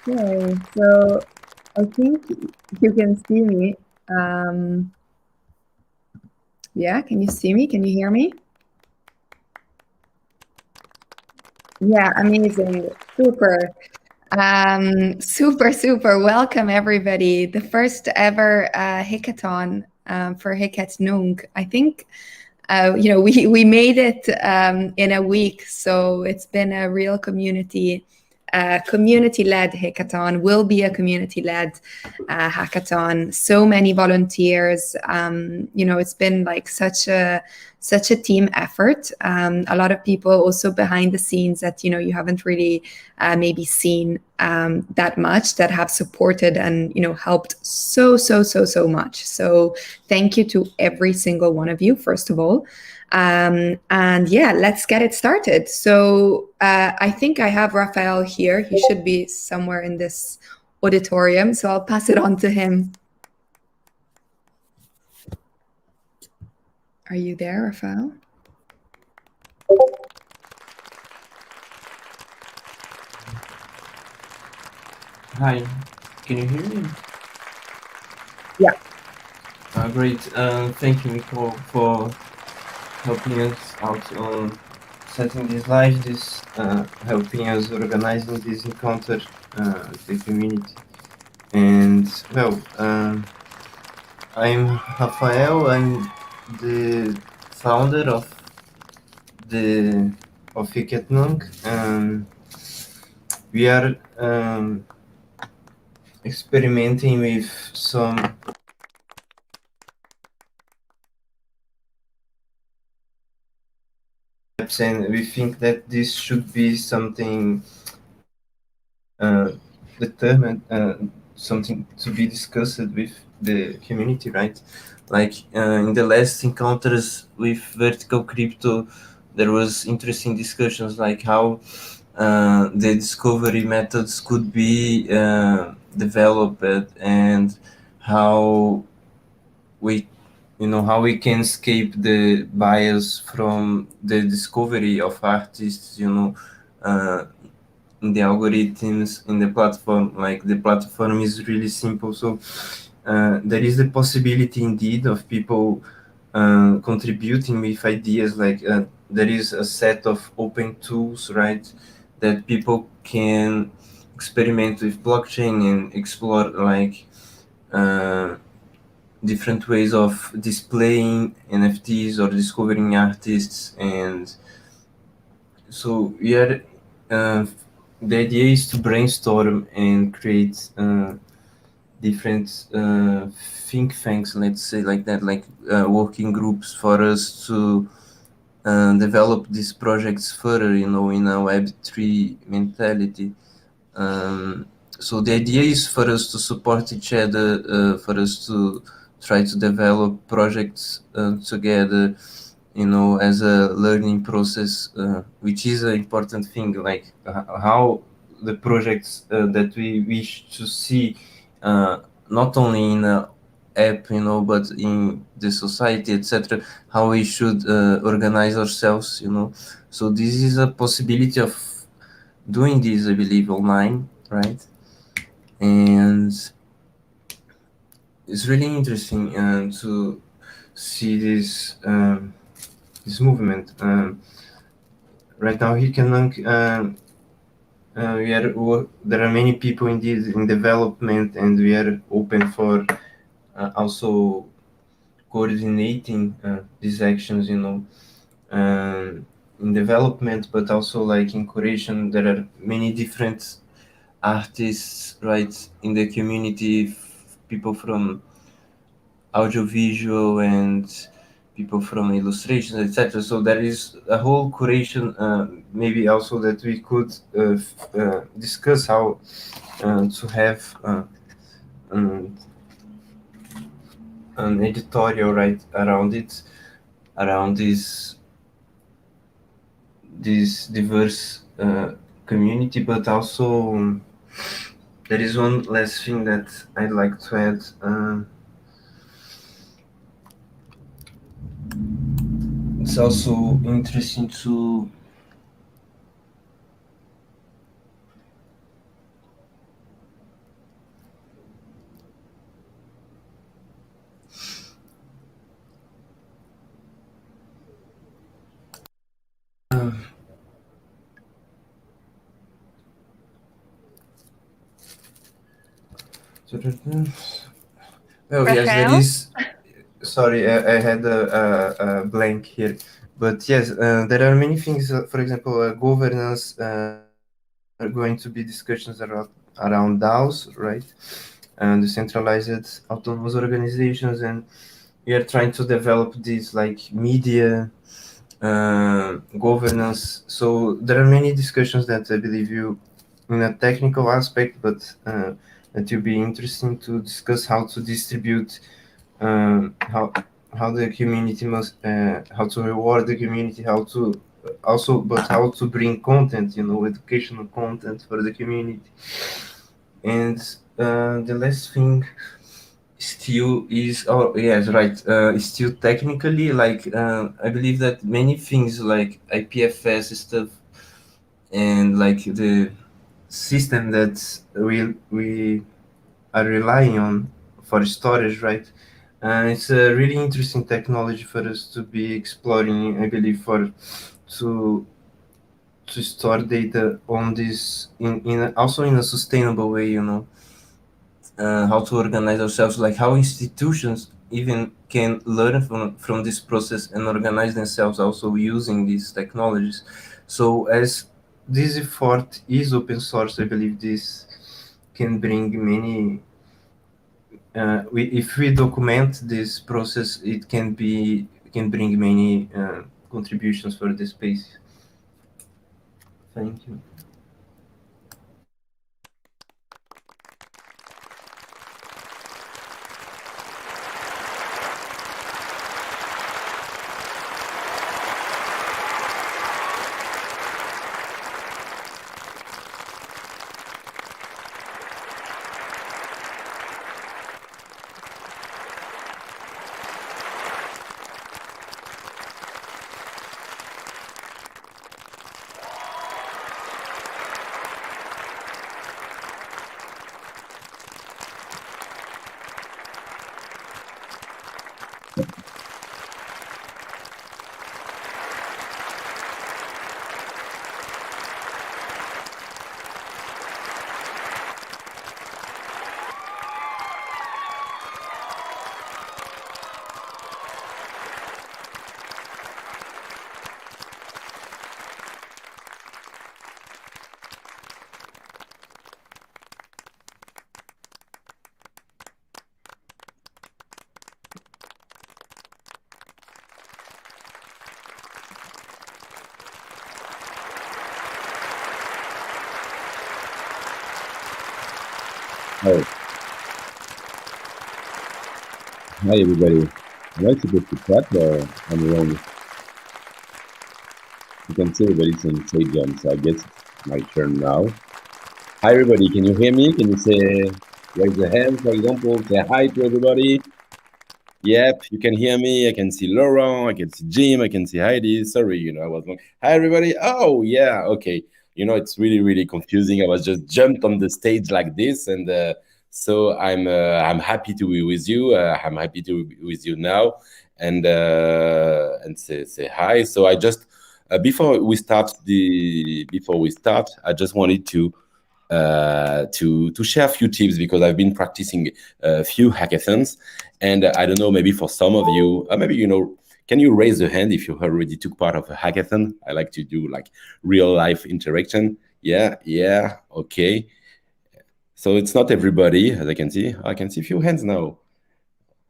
Okay, so I think you can see me. Yeah, can you see me? Can you hear me? Yeah, amazing. Super. Super. Welcome, everybody. The first ever hackathon for hicetnunc. I think we made it in a week, so it's been a real community-led hackathon. Will be a community-led hackathon. So many volunteers. It's been like such a team effort. A lot of people also behind the scenes that you haven't really maybe seen that much, that have supported and helped so much. So thank you to every single one of you, first of all. And yeah, let's get it started. So I think I have Raphael here. He should be somewhere in this auditorium, so I'll pass it on to him. Are you there, Raphael? Hi, can you hear me? Yeah. Great. Thank you, Nicole, for helping us out on setting this live, helping us organizing this encounter with the community. And well, I'm Rafael. I'm the founder of hicetnunc. We are experimenting with some apps, and we think that this should be something determined, something to be discussed with the community, right? Like in the last encounters with vertical crypto, there was interesting discussions like how the discovery methods could be developed, and how we how we can escape the bias from the discovery of artists, in the algorithms in the platform. Like, the platform is really simple, so there is the possibility indeed of people contributing with ideas. Like, there is a set of open tools, right, that people can experiment with blockchain and explore, like, different ways of displaying NFTs or discovering artists. And so we are the idea is to brainstorm and create different think tanks, let's say, like that, like working groups for us to develop these projects further, in a Web3 mentality. So the idea is for us to support each other, for us to try to develop projects together, as a learning process, which is an important thing. Like, how the projects that we wish to see, not only in a app, but in the society, etc., how we should organize ourselves. So this is a possibility of doing this, I believe, online, right? And it's really interesting to see this movement. Right now, there are many people indeed in development, and we are open for also coordinating these actions, in development, but also like in curation. There are many different artists, right, in the community, people from audiovisual and people from illustration, etc. So there is a whole curation, maybe also that we could discuss how to have an editorial, right, around it, around this diverse community. But also, there is one last thing that I'd like to add. it's also interesting to well, yes, there Rafael? is. Sorry, I had a blank here. But yes, there are many things. For example, governance are going to be discussions around DAOs, right? And decentralized autonomous organizations, and we are trying to develop these like media governance. So there are many discussions that I believe you, in a technical aspect, but that will be interesting to discuss how to distribute how the community must how to reward the community, how to also but how to bring content, educational content for the community. And the last thing still is, oh yes, right, still technically, like I believe that many things like IPFS stuff and like the system that we are relying on for storage, right? It's a really interesting technology for us to be exploring, I believe, for to to store data on this also in a sustainable way, how to organize ourselves, like how institutions even can learn from this process and organize themselves also using these technologies. So as this effort is open source, I believe this can bring many if we document this process, it can bring many contributions for the space. Thank you. Hi, hi everybody. Am I supposed to clap or I'm wrong? You can see everybody's on stage, so I guess it's my turn now. Hi everybody, can you hear me? Can you say raise a hand, for example? Say hi to everybody. Yep, you can hear me. I can see Laurent. I can see Jim. I can see Heidi. Sorry, I was wrong. Hi everybody. Oh yeah, okay. It's really really confusing. I was just jumped on the stage like this, and so I'm happy to be with you. I'm happy to be with you now, and say hi. So I just before we start, I just wanted to share a few tips because I've been practicing a few hackathons, and I don't know, maybe for some of you, maybe can you raise a hand if you already took part of a hackathon? I like to do like real life interaction. Yeah, yeah, okay. So it's not everybody, as I can see. I can see a few hands now.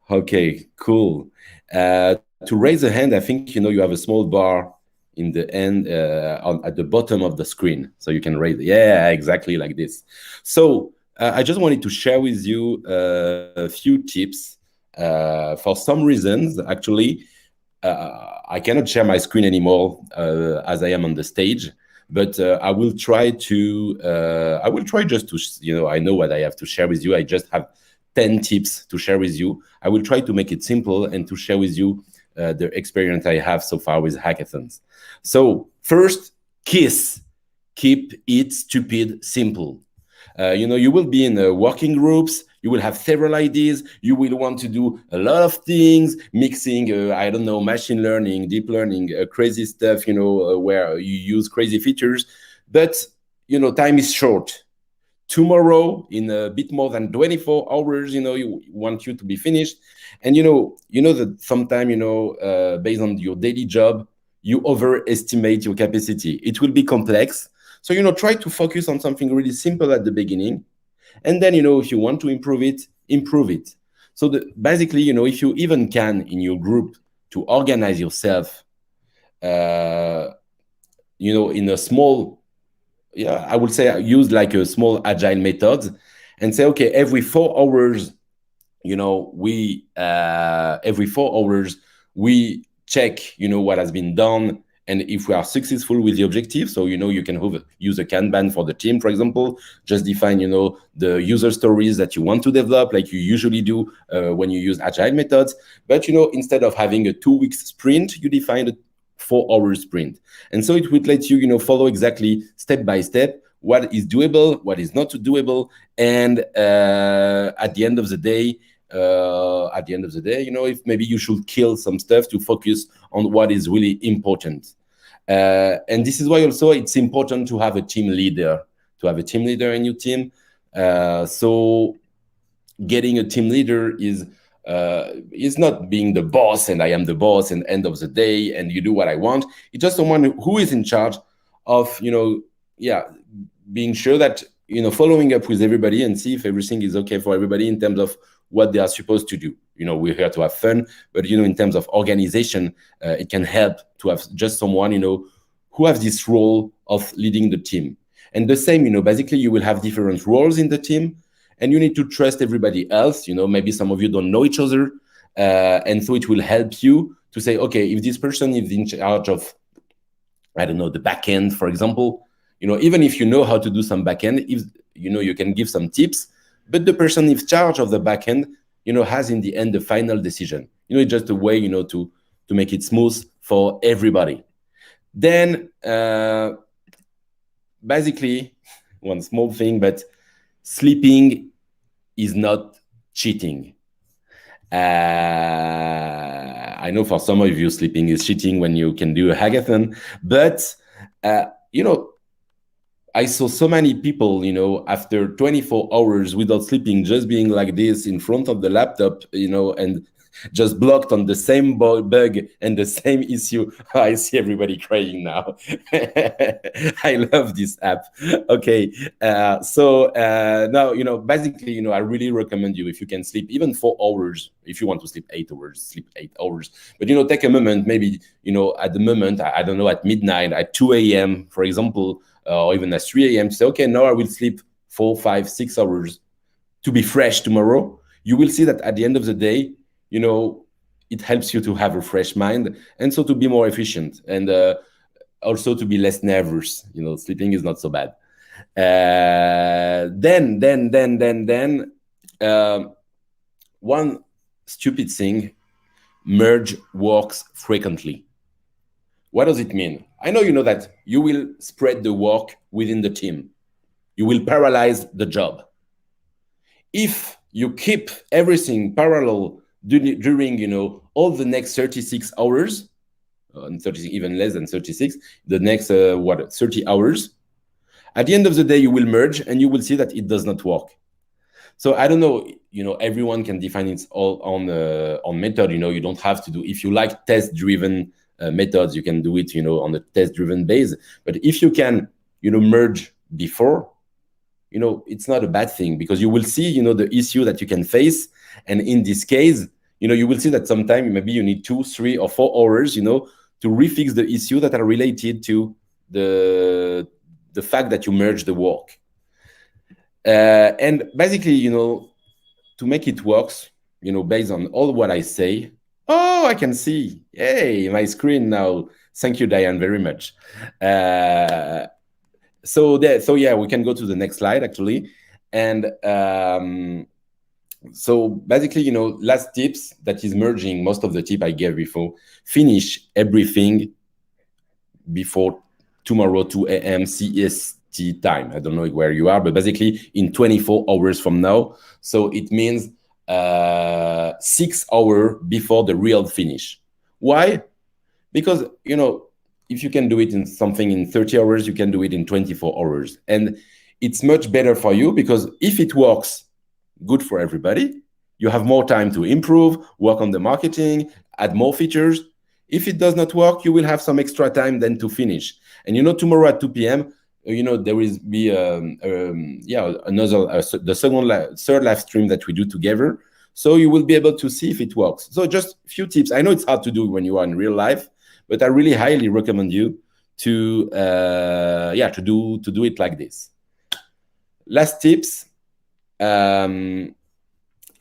Okay, cool. To raise a hand, I think you have a small bar in the end at the bottom of the screen, so you can raise. Yeah, exactly like this. So I just wanted to share with you a few tips. For some reasons, actually, I cannot share my screen anymore as I am on the stage. But I will try to. I will try just to. I know what I have to share with you. I just have 10 tips to share with you. I will try to make it simple and to share with you the experience I have so far with hackathons. So first, keep it stupid simple. You will be in working groups. You will have several ideas. You will want to do a lot of things, mixing, I don't know, machine learning, deep learning, crazy stuff, where you use crazy features. But, time is short. Tomorrow, in a bit more than 24 hours, you want you to be finished. And, that sometimes, based on your daily job, you overestimate your capacity. It will be complex. So, try to focus on something really simple at the beginning. And then, if you want to improve it, improve it. So basically, if you even can in your group to organize yourself, in a small, I would say use like a small agile method and say, okay, every 4 hours, every 4 hours, we check, what has been done and if we are successful with the objective. So, you can use a Kanban for the team, for example, just define, the user stories that you want to develop, like you usually do when you use agile methods. But, instead of having a 2-week sprint, you define a 4-hour sprint. And so it would let you, follow exactly step by step what is doable, what is not doable. And at the end of the day, if maybe you should kill some stuff to focus on what is really important. And this is why also it's important to have a team leader, in your team. So getting a team leader is not being the boss and I am the boss and end of the day and you do what I want. It's just someone who is in charge of, being sure that, following up with everybody and see if everything is okay for everybody in terms of what they are supposed to do. We're here to have fun, but, in terms of organization, it can help to have just someone, who has this role of leading the team. And the same, basically you will have different roles in the team and you need to trust everybody else. Maybe some of you don't know each other. And so it will help you to say, okay, if this person is in charge of, I don't know, the backend, for example, even if you know how to do some backend, if you can give some tips, but the person in charge of the backend, has in the end the final decision. It's just a way, to make it smooth for everybody. Then, basically, one small thing, but sleeping is not cheating. I know for some of you, sleeping is cheating when you can do a hackathon, but I saw so many people, after 24 hours without sleeping, just being like this in front of the laptop, and just blocked on the same bug and the same issue. I see everybody crying now. I love this app. Okay. So now, basically, I really recommend you, if you can sleep even 4 hours, if you want to sleep 8 hours, sleep 8 hours. But, take a moment, maybe, at the moment, I don't know, at midnight, at 2 a.m., for example, or even at 3 a.m. to say, okay, now I will sleep 4, 5, 6 hours to be fresh tomorrow. You will see that at the end of the day, it helps you to have a fresh mind and so to be more efficient and also to be less nervous. Sleeping is not so bad. Then, one stupid thing, merge works frequently. What does it mean? I know that you will spread the work within the team. You will paralyze the job. If you keep everything parallel during, all the next 36 hours, 36, even less than 36, the next, 30 hours, at the end of the day, you will merge and you will see that it does not work. So I don't know, everyone can define it all on method. You don't have to do, if you like test-driven methods, you can do it, on a test-driven base. But if you can, merge before, it's not a bad thing because you will see, the issue that you can face. And in this case, you will see that sometimes maybe you need 2, 3, or 4 hours, to refix the issue that are related to the fact that you merge the work. And basically, to make it works, based on all what I say. Oh, I can see. Hey, my screen now. Thank you, Diane, very much. So yeah, we can go to the next slide actually. And So basically, last tips that is merging most of the tip I gave before. Finish everything before tomorrow 2 a.m. CST time. I don't know where you are, but basically in 24 hours from now. So it means 6 hours before the real finish. Why? Because, if you can do it in something in 30 hours, you can do it in 24 hours. And it's much better for you because if it works, good for everybody. You have more time to improve, work on the marketing, add more features. If it does not work, you will have some extra time then to finish. And tomorrow at 2 p.m., there will be another the third live stream that we do together. So you will be able to see if it works. So just a few tips. I know it's hard to do when you are in real life, but I really highly recommend you to do it like this. Last tips. I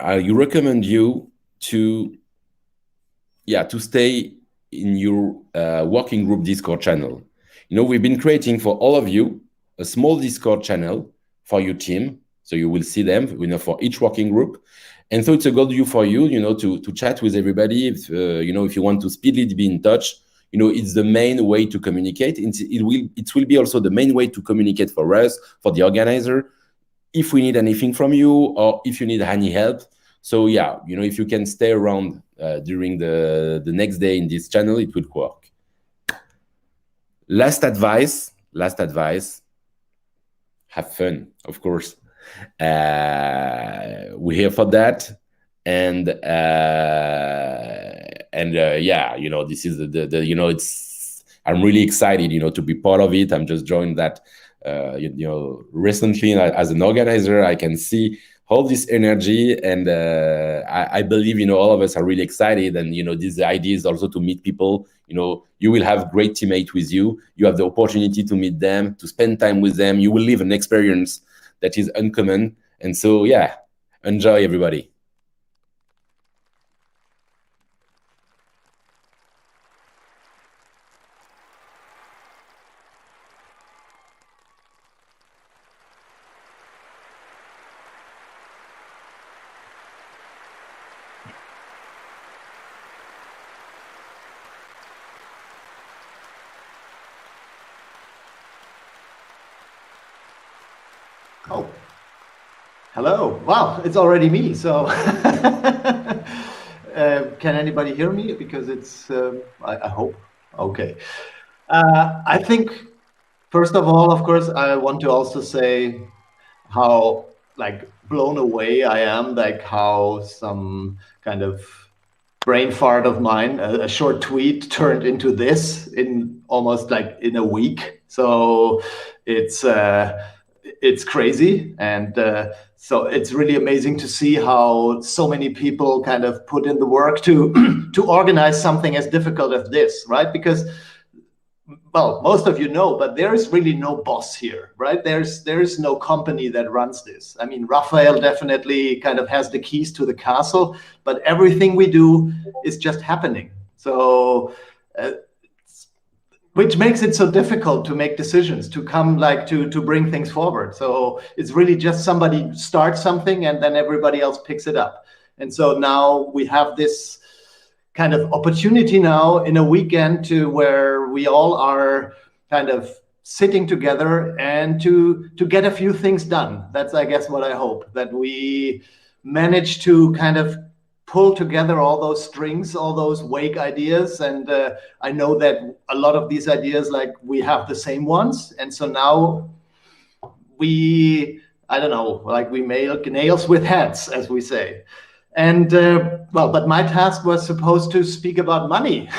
recommend you to stay in your working group Discord channel. We've been creating for all of you a small Discord channel for your team, so you will see them, for each working group. And so it's a good for you, to chat with everybody. If you want to speedily be in touch, it's the main way to communicate. It will be also the main way to communicate for us, for the organizer, if we need anything from you or if you need any help. So if you can stay around during the next day in this channel, it will work. Last advice, have fun, of course. We're here for that. And this is it's, I'm really excited, to be part of it. I'm just joined that, recently as an organizer. I can see all this energy, and I believe, all of us are really excited. And, this idea is also to meet people. You will have great teammates with you. You have the opportunity to meet them, to spend time with them. You will live an experience that is uncommon. And so, enjoy, everybody. Oh, hello. Wow, it's already me. So can anybody hear me? Because it's, I hope. Okay. I think, first of all, of course, I want to also say how blown away I am, how some kind of brain fart of mine, a short tweet turned into this in almost in a week. So it's crazy. And so it's really amazing to see how so many people kind of put in the work to to organize something as difficult as this, right? Because, well, most of you know, but there is really no boss here, right? There's no company that runs this. I mean, Raphael definitely kind of has the keys to the castle, but everything we do is just happening. So which makes it so difficult to make decisions, to come to bring things forward. So it's really just somebody starts something and then everybody else picks it up. And so now we have this kind of opportunity now in a weekend to where we all are kind of sitting together and to get a few things done. That's, I guess, what I hope, that we manage to kind of pull together all those strings, all those vague ideas. And I know that a lot of these ideas, we have the same ones. And so now we, I don't know, we make nails with heads, as we say. And but my task was supposed to speak about money.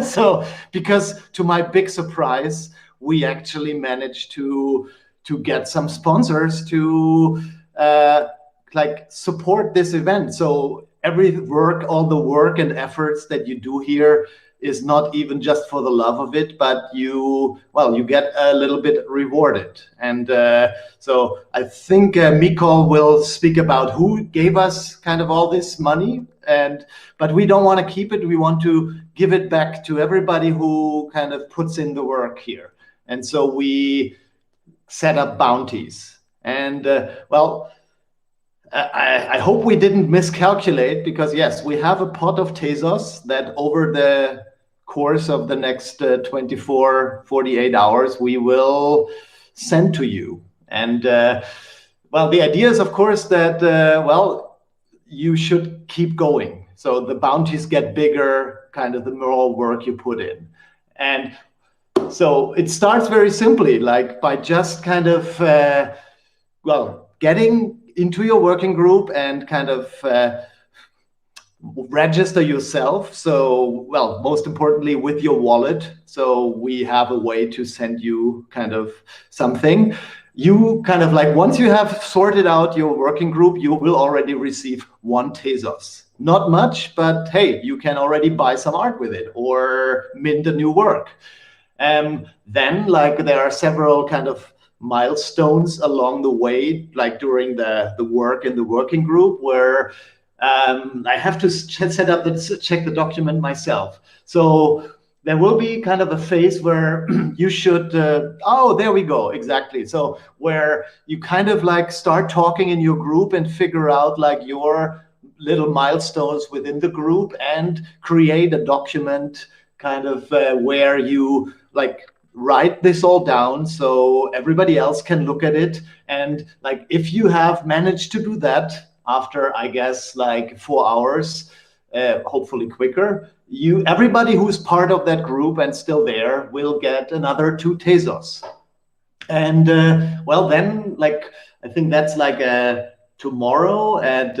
So, because to my big surprise, we actually managed to get some sponsors to support this event. So all the work and efforts that you do here is not even just for the love of it, but you get a little bit rewarded. And so I think Mikol will speak about who gave us kind of all this money, but we don't want to keep it. We want to give it back to everybody who kind of puts in the work here. And so we set up Bounties. And I hope we didn't miscalculate, because yes, we have a pot of Tezos that over the course of the next 24, 48 hours, we will send to you. And well, the idea is, of course, that, well, you should keep going. So the bounties get bigger, kind of the more work you put in. And so it starts very simply, like by just kind of, well, getting into your working group and kind of register yourself. So, well, most importantly with your wallet. So we have a way to send you kind of something. You kind of like, once you have sorted out your working group, you will already receive 1 Tezos. Not much, but hey, you can already buy some art with it or mint a new work. Then like there are several kind of milestones along the way, like during the work in the working group, where I have to set up check the document myself. So there will be kind of a phase where you should, oh, there we go, exactly. So where you kind of like start talking in your group and figure out like your little milestones within the group and create a document kind of where you like write this all down so everybody else can look at it. And like if you have managed to do that after, I guess, like 4 hours, hopefully quicker, everybody who's part of that group and still there will get another 2 Tezos. And well, then like I think that's like tomorrow. And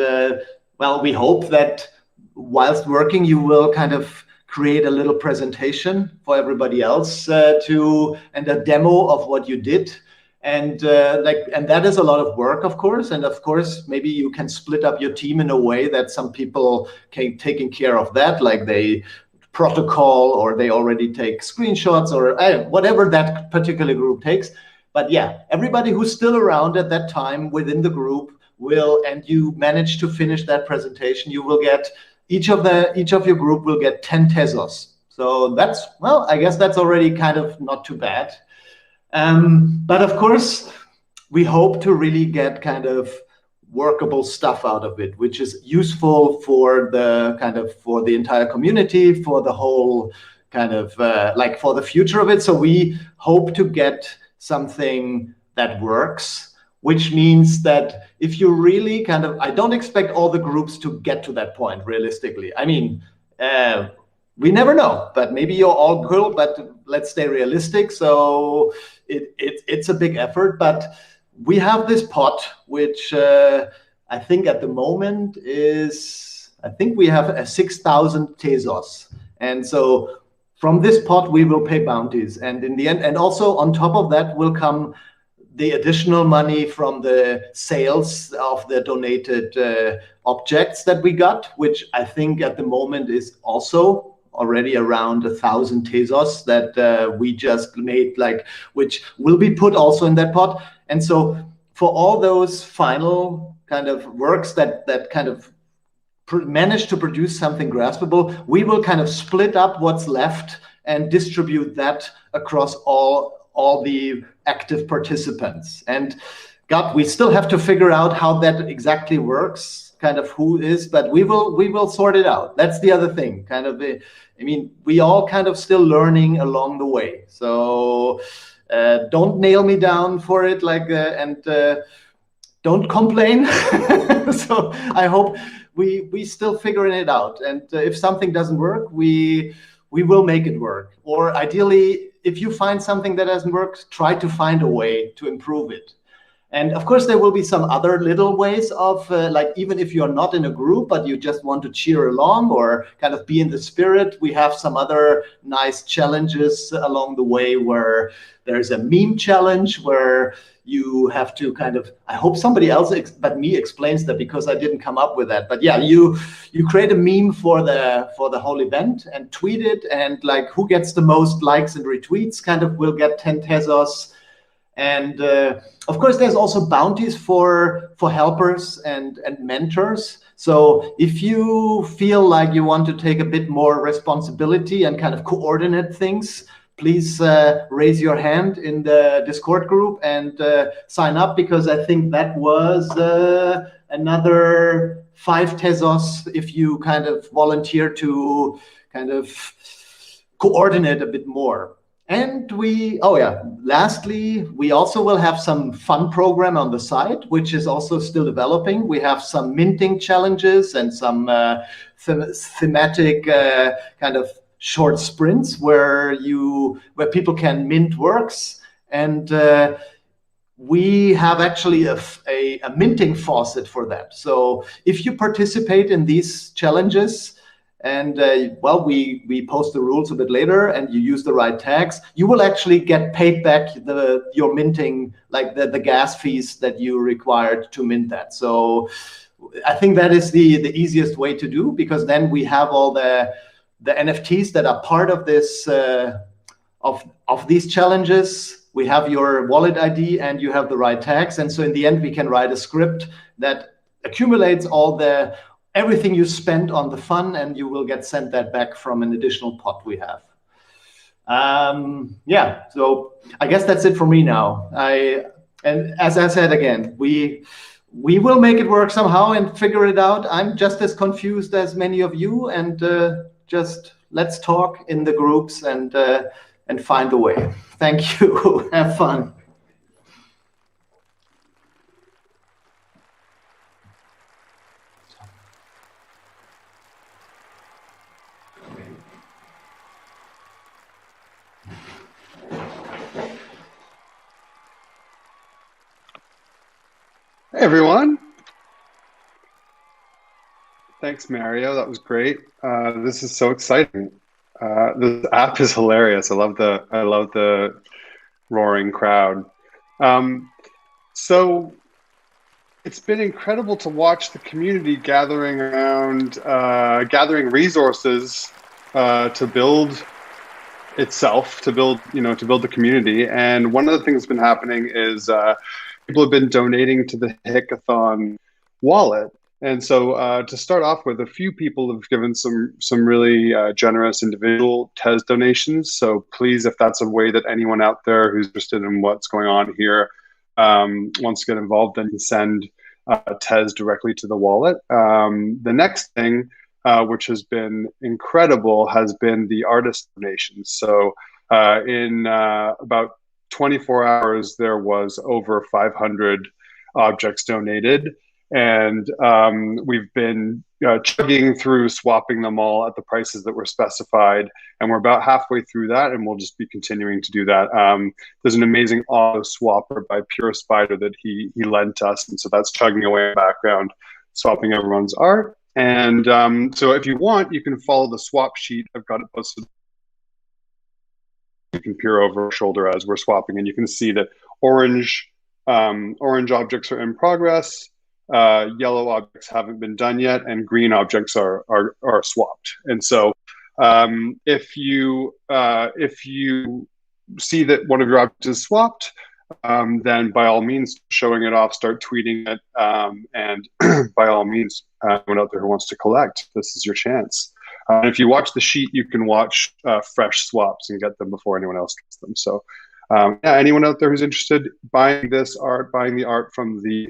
well, we hope that whilst working you will kind of create a little presentation for everybody else and a demo of what you did. And and that is a lot of work, of course. And of course, maybe you can split up your team in a way that some people can taking care of that, like they protocol or they already take screenshots or whatever that particular group takes. But yeah, everybody who's still around at that time within the group will, and you manage to finish that presentation, you will get each of your group will get 10 Tezos. So that's, well, I guess that's already kind of not too bad. But of course, we hope to really get kind of workable stuff out of it, which is useful for the kind of for the entire community, for the whole kind of like for the future of it. So we hope to get something that works, which means that if you really kind of, I don't expect all the groups to get to that point realistically. I mean, we never know, but maybe you're all cool, but let's stay realistic. So it's a big effort, but we have this pot, which I think at the moment is, I think we have 6,000 Tezos. And so from this pot, we will pay bounties. And in the end, and also on top of that will come the additional money from the sales of the donated objects that we got, which I think at the moment is also already around 1,000 Tezos that we just made, like, which will be put also in that pot. And so for all those final kind of works that kind of manage to produce something graspable, we will kind of split up what's left and distribute that across all the active participants. And God, we still have to figure out how that exactly works, kind of who is, but we will sort it out. That's the other thing, kind of. I mean, we all kind of still learning along the way. So don't nail me down for it, like, and don't complain. So I hope we still figuring it out. And if something doesn't work, we will make it work. Or ideally, if you find something that doesn't work, try to find a way to improve it. And of course, there will be some other little ways of, like, even if you're not in a group, but you just want to cheer along or kind of be in the spirit, we have some other nice challenges along the way where there's a meme challenge where you have to kind of, I hope somebody else but me explains that, because I didn't come up with that. But yeah, you create a meme for the whole event and tweet it, and like who gets the most likes and retweets kind of will get 10 Tezos. And of course, there's also bounties for helpers and mentors. So if you feel like you want to take a bit more responsibility and kind of coordinate things please raise your hand in the Discord group and sign up, because I think that was another 5 Tezos if you kind of volunteer to kind of coordinate a bit more. And lastly, we also will have some fun program on the site, which is also still developing. We have some minting challenges and some thematic kind of short sprints where people can mint works. And we have actually a minting faucet for that. So if you participate in these challenges, and we post the rules a bit later, and you use the right tags, you will actually get paid back your minting, like the gas fees that you required to mint that. So I think that is the easiest way to do, because then we have all the NFTs that are part of this of these challenges. We have your wallet ID and you have the right tags, and so in the end we can write a script that accumulates everything you spent on the fun, and you will get sent that back from an additional pot we have. So I guess that's it for me now. And as I said again, we will make it work somehow and figure it out. I'm just as confused as many of you, and just let's talk in the groups and find a way. Thank you. Have fun. Hey everyone. Thanks, Mario. That was great. This is so exciting. This app is hilarious. I love the roaring crowd. So it's been incredible to watch the community gathering around, gathering resources to build itself, to build the community. And one of the things that's been happening is people have been donating to the Hackathon wallet. And so to start off with, a few people have given some really generous individual Tez donations. So please, if that's a way that anyone out there who's interested in what's going on here wants to get involved, then you can send Tez directly to the wallet. The next thing, which has been incredible, has been the artist donations. So in about 24 hours, there was over 500 objects donated. And we've been chugging through, swapping them all at the prices that were specified. And we're about halfway through that, and we'll just be continuing to do that. There's an amazing auto swapper by Pure Spider that he lent us. And so that's chugging away in the background, swapping everyone's art. And so if you want, you can follow the swap sheet. I've got it posted. You can peer over our shoulder as we're swapping, and you can see that orange objects are in progress. Yellow objects haven't been done yet, and green objects are swapped. And so if you see that one of your objects is swapped, then by all means, showing it off, start tweeting it, and by all means, anyone out there who wants to collect, this is your chance. If you watch the sheet, you can watch fresh swaps and get them before anyone else gets them. So anyone out there who's interested, buying this art, buying the art from the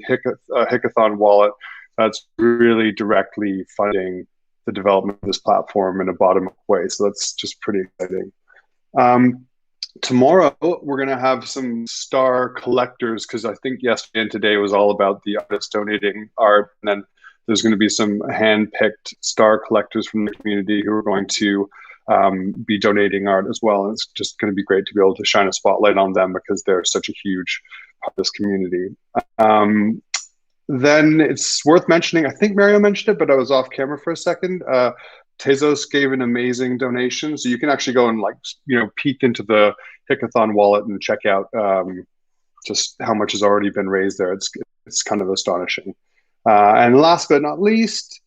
Hackathon wallet, that's really directly funding the development of this platform in a bottom-up way. So that's just pretty exciting. Tomorrow, we're going to have some star collectors, because I think yesterday and today was all about the artists donating art. And then there's going to be some hand-picked star collectors from the community who are going to be donating art as well. And it's just going to be great to be able to shine a spotlight on them, because they're such a huge part of this community. Then it's worth mentioning, I think Mario mentioned it, but I was off camera for a second. Tezos gave an amazing donation. So you can actually go and peek into the Hackathon wallet and check out just how much has already been raised there. It's kind of astonishing. And last but not least,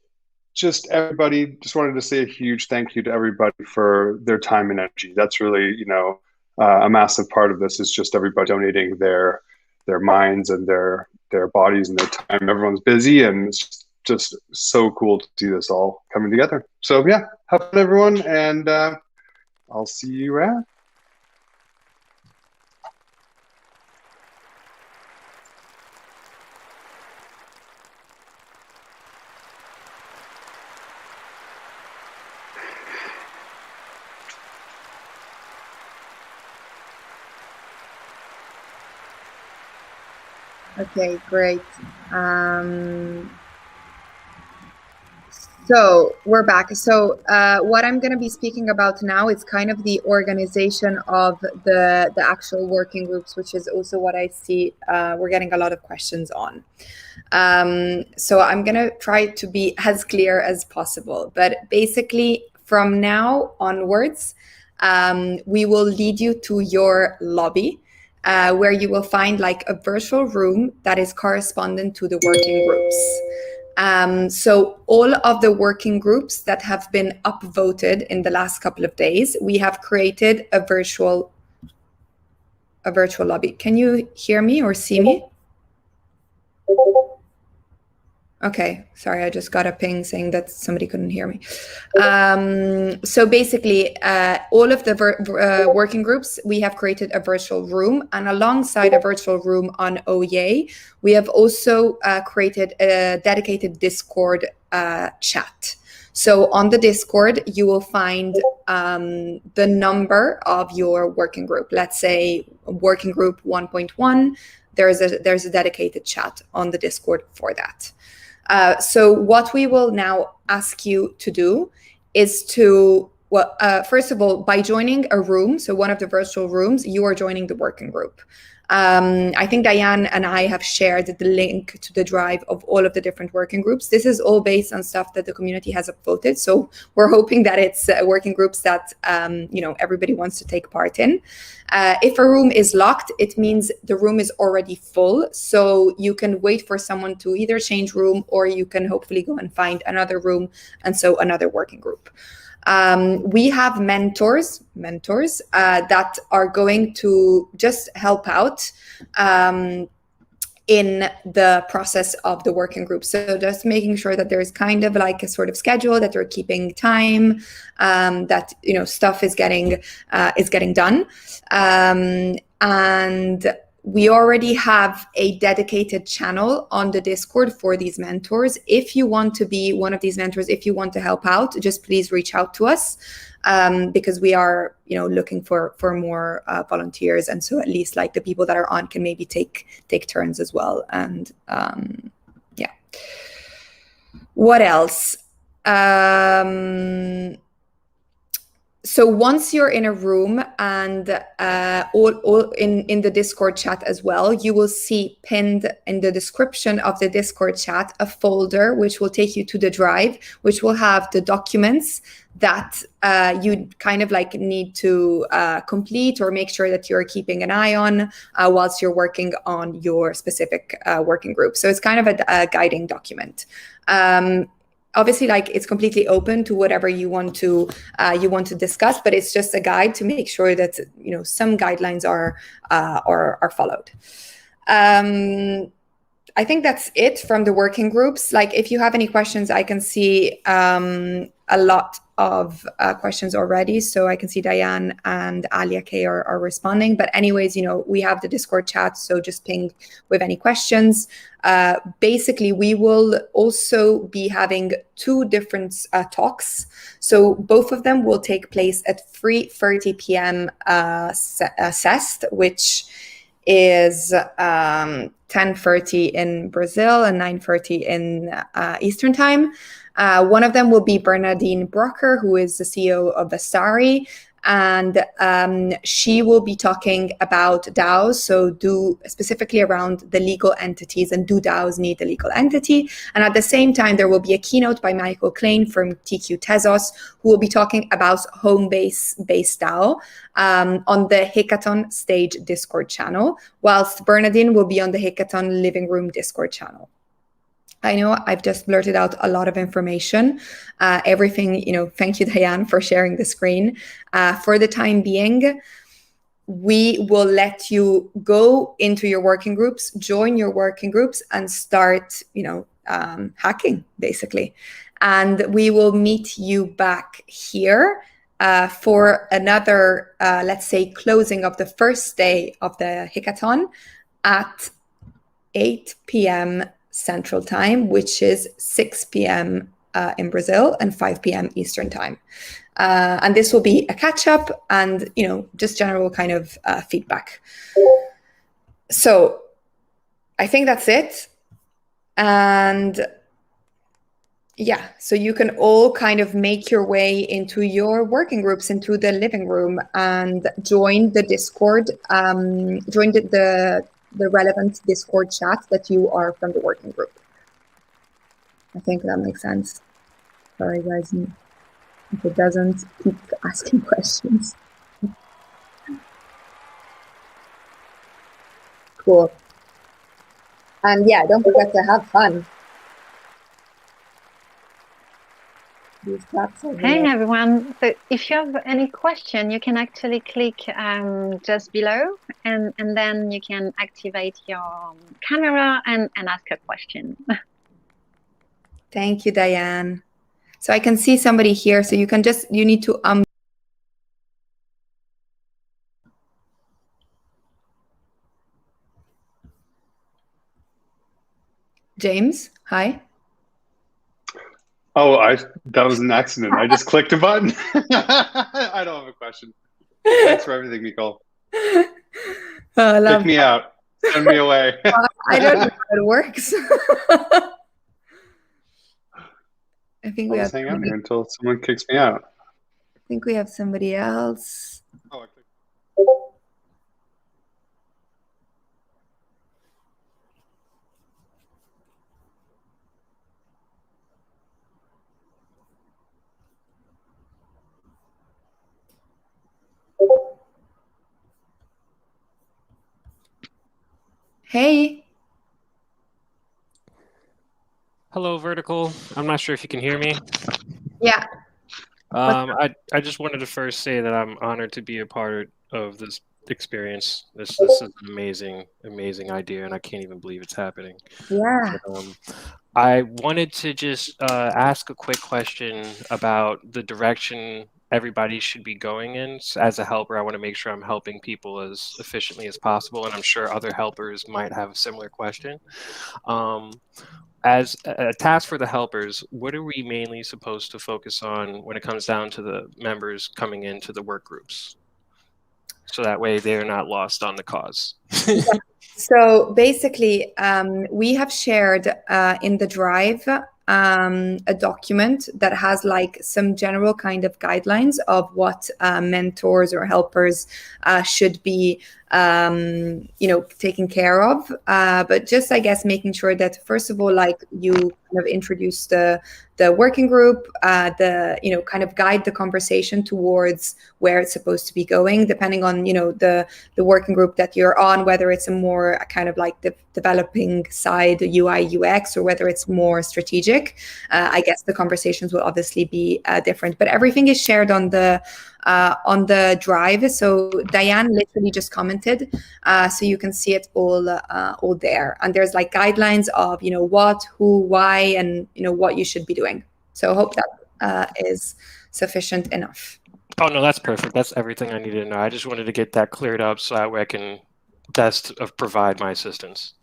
just wanted to say a huge thank you to everybody for their time and energy. That's really, a massive part of this is just everybody donating their minds and their bodies and their time. Everyone's busy, and it's just so cool to see this all coming together. So yeah, have fun everyone, and I'll see you around. Okay, great. So we're back. So what I'm going to be speaking about now is kind of the organization of the actual working groups, which is also what I see we're getting a lot of questions on. So I'm going to try to be as clear as possible. But basically, from now onwards, we will lead you to your lobby, where you will find like a virtual room that is correspondent to the working groups. So all of the working groups that have been upvoted in the last couple of days, we have created a virtual lobby. Can you hear me or see me? Okay, sorry, I just got a ping saying that somebody couldn't hear me. So basically, all of the working groups, we have created a virtual room, and alongside a virtual room on OYA, we have also created a dedicated Discord chat. So on the Discord, you will find the number of your working group. Let's say working group 1.1, there's a dedicated chat on the Discord for that. So what we will now ask you to do is to, well, first of all, by joining a room, so one of the virtual rooms, you are joining the working group. I think Diane and I have shared the link to the drive of all of the different working groups. This is all based on stuff that the community has upvoted. So we're hoping that it's working groups that everybody wants to take part in. If a room is locked, it means the room is already full. So you can wait for someone to either change room, or you can hopefully go and find another room, and so another working group. We have mentors that are going to just help out in the process of the working group. So just making sure that there's kind of like a sort of schedule, that they're keeping time, that stuff is getting done, and we already have a dedicated channel on the Discord for these mentors. If you want to be one of these mentors, if you want to help out, just please reach out to us, because we are, looking for more volunteers, and so at least like the people that are on can maybe take turns as well. And yeah. What else? So once you're in a room, and all in the Discord chat as well, you will see pinned in the description of the Discord chat a folder which will take you to the drive, which will have the documents that you kind of like need to complete or make sure that you're keeping an eye on whilst you're working on your specific working group. So it's kind of a guiding document. Obviously, like, it's completely open to whatever you want to discuss, but it's just a guide to make sure that some guidelines are followed. I think that's it from the working groups. Like, if you have any questions, I can see a lot of questions already. So I can see Diane and Alia K are responding. But anyways, we have the Discord chat, so just ping with any questions. Basically, we will also be having two different talks. So both of them will take place at 3:30 p.m. CEST, which is 10:30 in Brazil and 9:30 in Eastern time. One of them will be Bernardine Brocker, who is the CEO of Vasari, and she will be talking about DAOs, so specifically around the legal entities, and do DAOs need a legal entity? And at the same time, there will be a keynote by Michael Klein from TQ Tezos, who will be talking about home-based DAO on the Hackathon Stage Discord channel, whilst Bernardine will be on the Hackathon Living Room Discord channel. I know I've just blurted out a lot of information. Everything, thank you, Diane, for sharing the screen. For the time being, we will let you go into your working groups, join your working groups, and start, hacking, basically. And we will meet you back here for another, let's say, closing of the first day of the Hackathon at 8 p.m. Central Time, which is 6 p.m. In Brazil and 5 p.m. Eastern Time. And this will be a catch-up and, just general kind of feedback. So I think that's it. And yeah, so you can all kind of make your way into your working groups, into the living room, and join the Discord, join the relevant Discord chat that you are from the working group. I think that makes sense. Sorry, guys. If it doesn't, keep asking questions. Cool. And yeah, don't forget to have fun. Hey everyone, so if you have any question, you can actually click just below, and then you can activate your camera and ask a question. Thank you, Diane. So I can see somebody here, so you need to James, hi. Oh, that was an accident. I just clicked a button. I don't have a question. Thanks for everything, Nicole. Kick me out. Send me away. I don't know how it works. I think I'll just hang out here until someone kicks me out. I think we have somebody else. Oh, Hey. Hello, Vertical. I'm not sure if you can hear me. Yeah. I just wanted to first say that I'm honored to be a part of this experience. This is an amazing idea, and I can't even believe it's happening. Yeah. But, I wanted to just ask a quick question about the direction everybody should be going in. So as a helper, I want to make sure I'm helping people as efficiently as possible, and I'm sure other helpers might have a similar question. As a task for the helpers, what are we mainly supposed to focus on when it comes down to the members coming into the work groups? So that way they're not lost on the cause. So basically, we have shared in the Drive a document that has like some general kind of guidelines of what mentors or helpers should be taken care of, but just I guess making sure that first of all, like you kind of introduce the working group, kind of guide the conversation towards where it's supposed to be going, depending on the working group that you're on, whether it's a more kind of like the developing side, UI UX, or whether it's more strategic. I guess the conversations will obviously be different, but everything is shared on the Drive. So Diane literally just commented, so you can see it all there. And there's like guidelines of what, who, why, and what you should be doing. So I hope that is sufficient enough. Oh no, that's perfect. That's everything I needed to know. I just wanted to get that cleared up so that way I can best provide my assistance.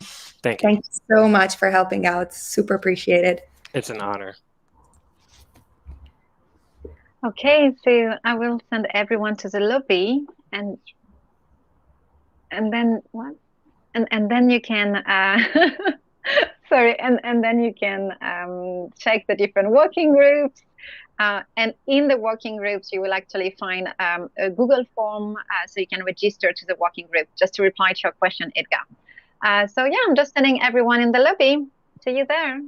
Thank you. Thank you so much for helping out. Super appreciated. It's an honor. Okay, so I will send everyone to the lobby, and then what? And then you can sorry, and then you can check the different working groups. And in the working groups, you will actually find a Google form, so you can register to the working group, just to reply to your question, Edgar. So yeah, I'm just sending everyone in the lobby. See you there.